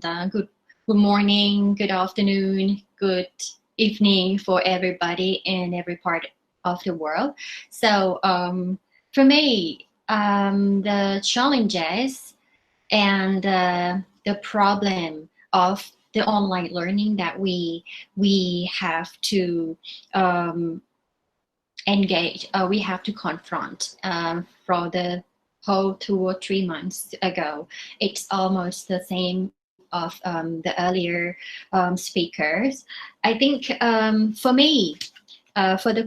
and good morning, good afternoon, good evening for everybody in every part of the world. So for me, the challenges and the problem of the online learning that we have to engage, we have to confront for the whole 2 or 3 months ago. It's almost the same of the earlier speakers. I think for me, for the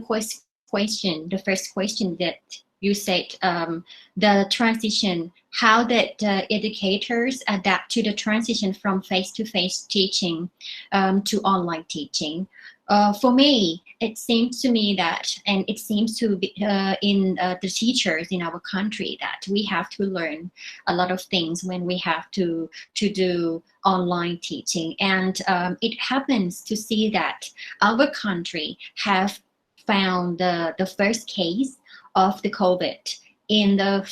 question, the first question that you said, the transition, how did educators adapt to the transition from face-to-face teaching to online teaching? For me, it seems to me that, and it seems to be in the teachers in our country, that we have to learn a lot of things when we have to do online teaching. And it happens to see that our country have found the first case of the COVID in the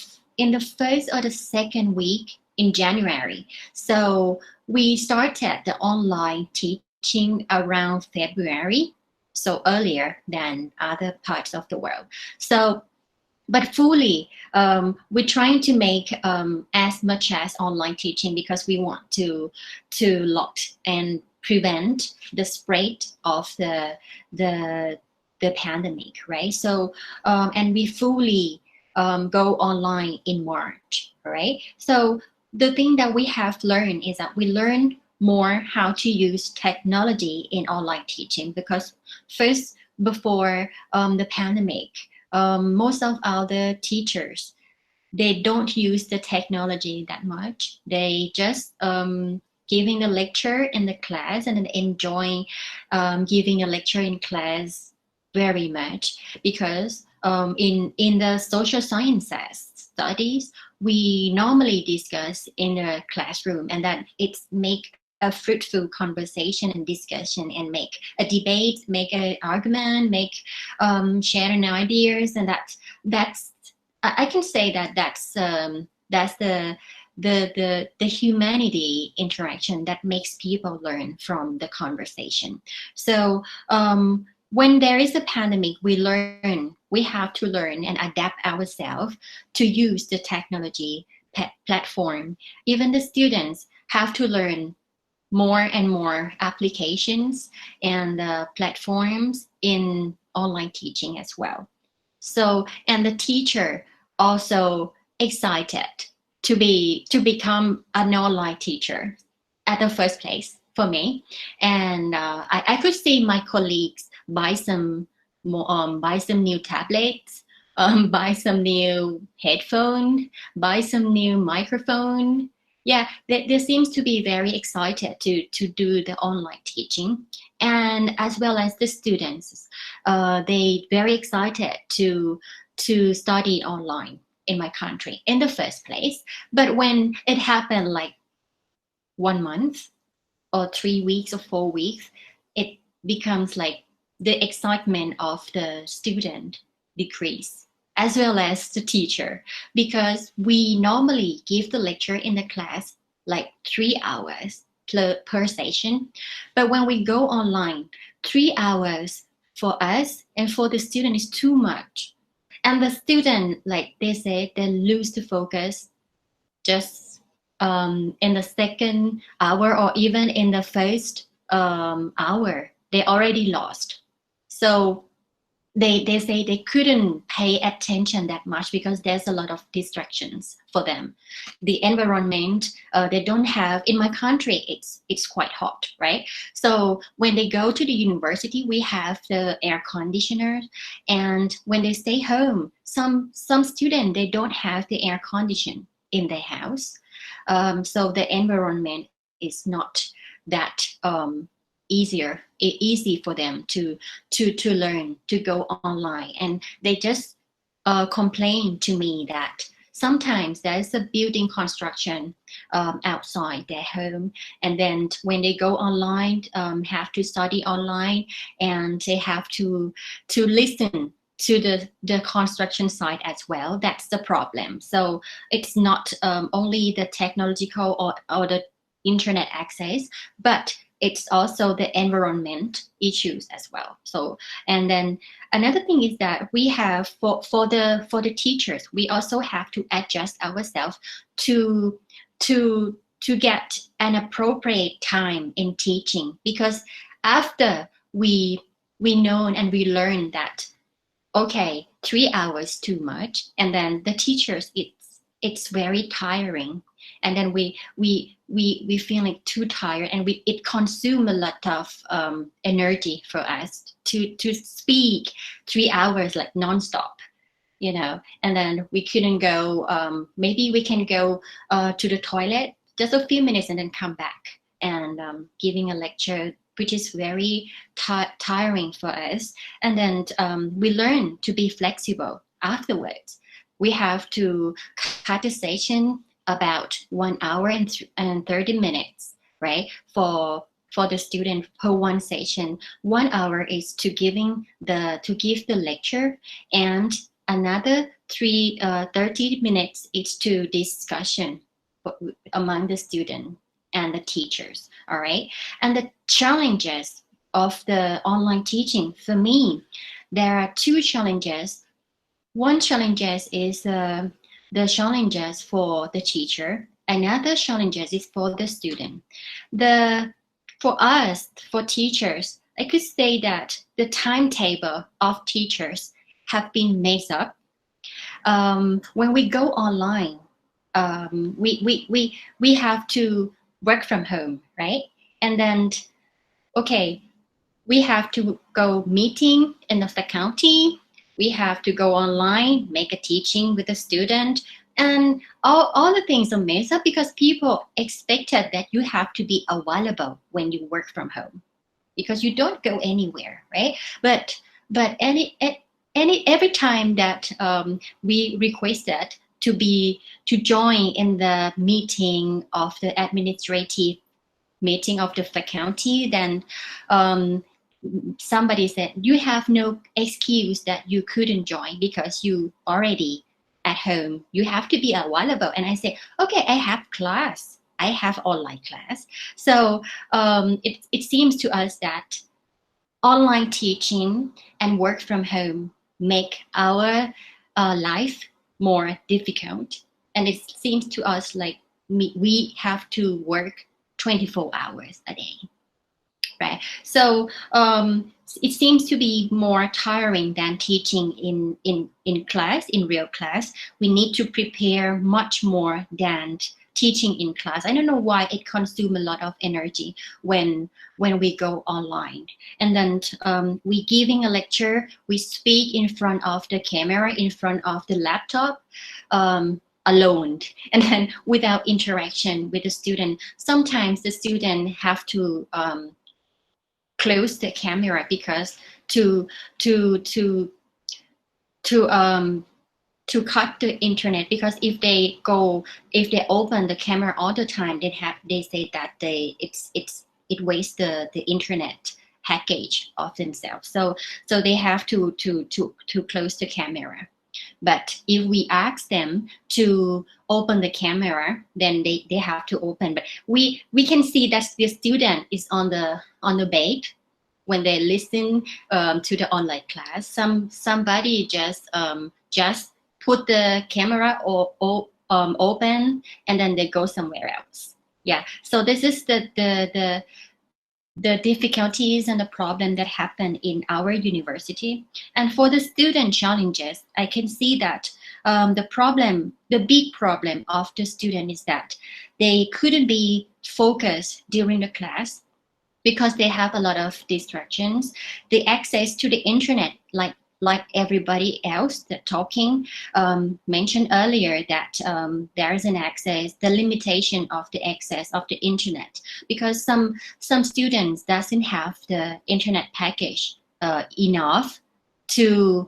first or the second week in January. So we started the online teaching around February, so earlier than other parts of the world. So, but fully, we're trying to make as much as online teaching because we want to lock and prevent the spread of the pandemic, right? So, and we fully go online in March, right? So the thing that we have learned is that we learn more how to use technology in online teaching, because first, before the pandemic, most of our teachers, they don't use the technology that much. They just giving a lecture in the class and then enjoying giving a lecture in class very much, because in the social sciences studies, we normally discuss in a classroom, and that it's make a fruitful conversation and discussion, and make a debate, make an argument, make sharing ideas, and that's I can say that that's the humanity interaction that makes people learn from the conversation. So when there is a pandemic, we have to learn and adapt ourselves to use the technology platform. Even the students have to learn more and more applications and platforms in online teaching as well. So, and the teacher also excited to become an online teacher at the first place for me. And I could see my colleagues buy some new tablets, buy some new headphone, buy some new microphone. Yeah, they seems to be very excited to do the online teaching, and as well as the students, they very excited to study online in my country in the first place. But when it happened like 1 month or 3 weeks or 4 weeks, it becomes like the excitement of the student decrease, as well as the teacher, because we normally give the lecture in the class like 3 hours per session. But when we go online, 3 hours for us and for the student is too much. And the student, like they say, they lose the focus just in the second hour, or even in the first hour, they already lost. So they say they couldn't pay attention that much because there's a lot of distractions for them. The environment, they don't have, in my country, it's quite hot, right? So when they go to the university, we have the air conditioner, and when they stay home, some students, they don't have the air condition in their house. So the environment is not that easy for them to learn, to go online. And they just complain to me that sometimes there's a building construction outside their home, and then when they go online, have to study online, and they have to listen to the construction site as well. That's the problem. So it's not only the technological or the internet access, but it's also the environment issues as well. So, and then another thing is that we have for the teachers, we also have to adjust ourselves to to get an appropriate time in teaching, because after we know and we learn that okay, 3 hours too much, and then the teachers it's very tiring, and then we feeling too tired, and it consume a lot of energy for us to speak 3 hours like nonstop, you know, and then we couldn't go. Maybe we can go to the toilet just a few minutes and then come back and giving a lecture, which is very tiring for us. And then we learn to be flexible afterwards. We have to cut the session about 1 hour and 30 minutes, right? For the student per one session, 1 hour is to give the lecture, and another 30 minutes is to discussion among the student and the teachers. All right. And the challenges of the online teaching, for me, there are two challenges. One challenge is the challenges for the teacher. Another challenges is for the student. For us, for teachers, I could say that the timetable of teachers have been messed up. When we go online, we have to work from home, right? And then, okay, we have to go meeting in the faculty. We have to go online, make a teaching with the student, and all the things are messed up because people expected that you have to be available when you work from home, because you don't go anywhere, right? But every time that we requested to join in the meeting of the administrative meeting of the faculty, then somebody said you have no excuse that you couldn't join because you already at home. You have to be available. And I say, okay, I have class. I have online class. So it seems to us that online teaching and work from home make our life more difficult. And it seems to us like we have to work 24 hours a day, right? So it seems to be more tiring than teaching in class, in real class. We need to prepare much more than teaching in class. I don't know why it consumes a lot of energy when we go online. And then we giving a lecture, we speak in front of the camera, in front of the laptop, alone, and then without interaction with the student. Sometimes the student have to close the camera because to cut the internet, because if they open the camera all the time, they say that it wastes the internet package of themselves. So they have to close the camera. But if we ask them to open the camera, then they have to open. But we can see that the student is on the bed when they listen to the online class. Somebody just put the camera open, and then they go somewhere else. Yeah. So this is the difficulties and the problem that happen in our university. And for the student challenges, I can see that the big problem of the student is that they couldn't be focused during the class because they have a lot of distractions. The access to the internet, like everybody else that talking mentioned earlier, that there is an access, the limitation of the access of the internet, because some students doesn't have the internet package enough to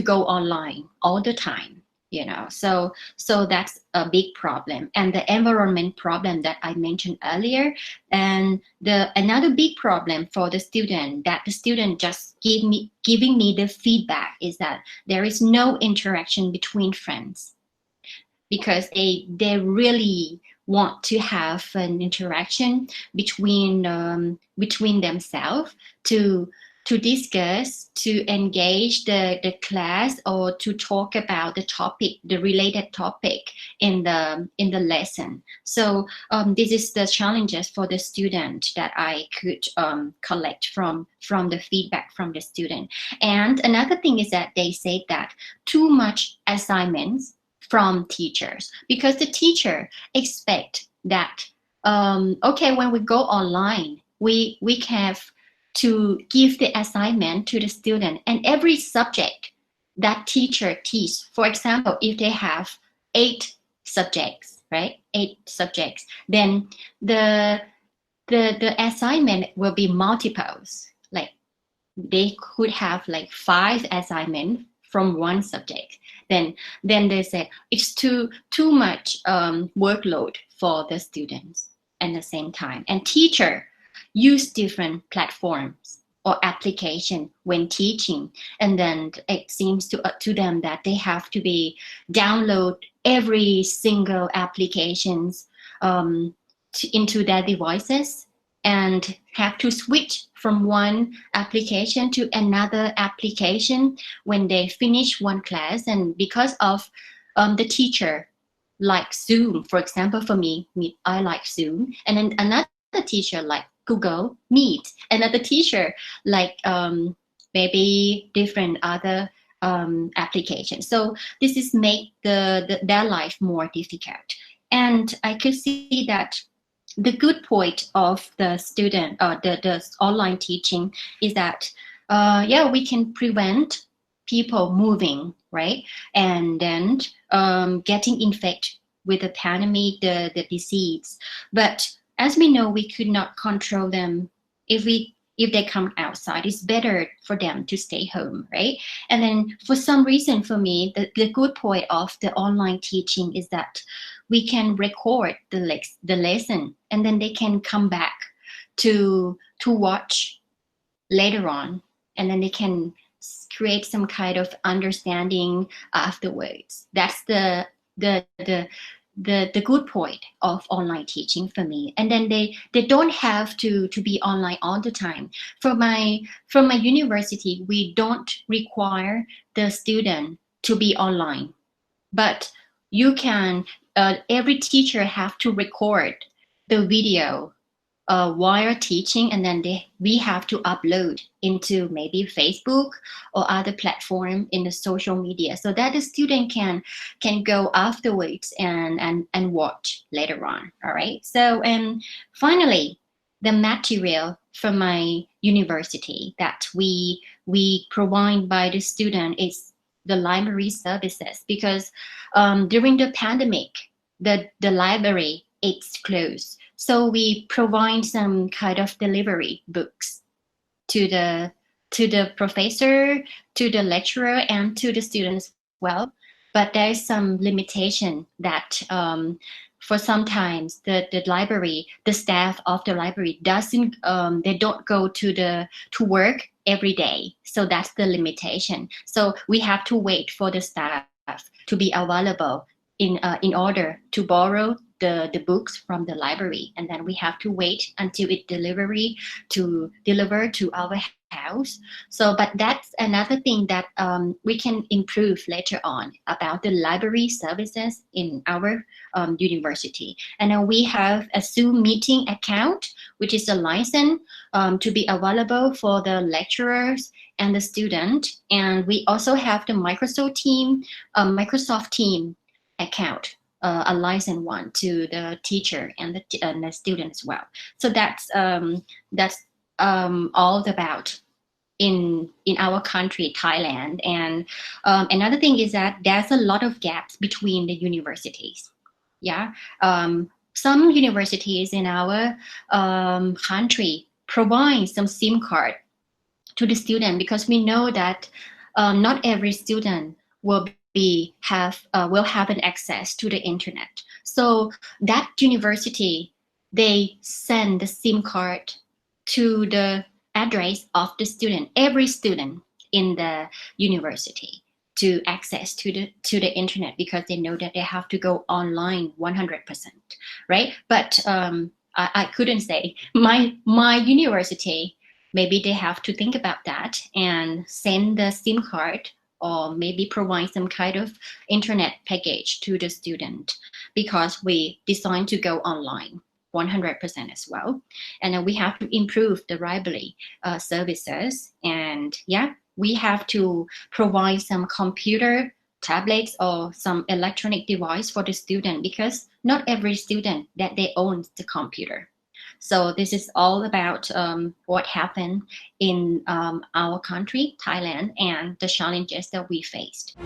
go online all the time, you know. So that's a big problem. And the environment problem that I mentioned earlier, and another big problem for the student, that the student just giving me the feedback, is that there is no interaction between friends, because they really want to have an interaction between themselves to discuss, to engage the class, or to talk about the topic, the related topic in the lesson. So this is the challenges for the student that I could collect from the feedback from the student. And another thing is that they say that too much assignments from teachers, because the teacher expect that okay, when we go online, we have to give the assignment to the student, and every subject that teacher teach. For example, if they have 8 subjects, right? 8 subjects, then the assignment will be multiples. Like they could have like 5 assignments from one subject. Then they said it's too much workload for the students at the same time. And teacher use different platforms or application when teaching, and then it seems to them that they have to be download every single applications into their devices, and have to switch from one application to another application when they finish one class. And because of the teacher like Zoom, for example, for me, I like Zoom, and then another teacher like Google Meet, another teacher like maybe different other applications. So this is make their life more difficult. And I could see that the good point of the student the online teaching is that yeah, we can prevent people moving, right? And then getting infected with the pandemic, the disease. But as we know, we could not control them. If they come outside, it's better for them to stay home, right? And then for some reason, for me, the good point of the online teaching is that we can record the lesson, and then they can come back to watch later on, and then they can create some kind of understanding afterwards. That's the good point of online teaching for me. And then they don't have to be online all the time. From my university, we don't require the student to be online, but you can every teacher have to record the video while teaching, and then we have to upload into maybe Facebook or other platform in the social media, so that the student can go afterwards and watch later on. All right. So finally, the material from my university that we provide by the student is the library services, because during the pandemic, the library is closed. So we provide some kind of delivery books to the professor, to the lecturer, and to the students as well. But there's some limitation that for sometimes the library, the staff of the library doesn't, they don't go to work every day. So that's the limitation. So we have to wait for the staff to be available in order to borrow the books from the library, and then we have to wait until it deliver to our house. So, but that's another thing that we can improve later on about the library services in our university. And then we have a Zoom meeting account, which is a license to be available for the lecturers and the student. And we also have the Microsoft Team account, a licensed one to the teacher and the student as well. So that's all about in our country, Thailand. And another thing is that there's a lot of gaps between the universities. Yeah, some universities in our country provide some SIM card to the student, because we know that not every student will have an access to the internet. So that university, they send the SIM card to the address of the student, every student in the university. to access to the internet because they know that they have to go online 100%, right? But I couldn't say my university, maybe they have to think about that and send the SIM card or maybe provide some kind of internet package to the student because we designed to go online 100% as well. And then we have to improve the library services. And yeah, we have to provide some computer tablets or some electronic device for the student because not every student that they own the computer. So this is all about what happened in our country, Thailand, and the challenges that we faced.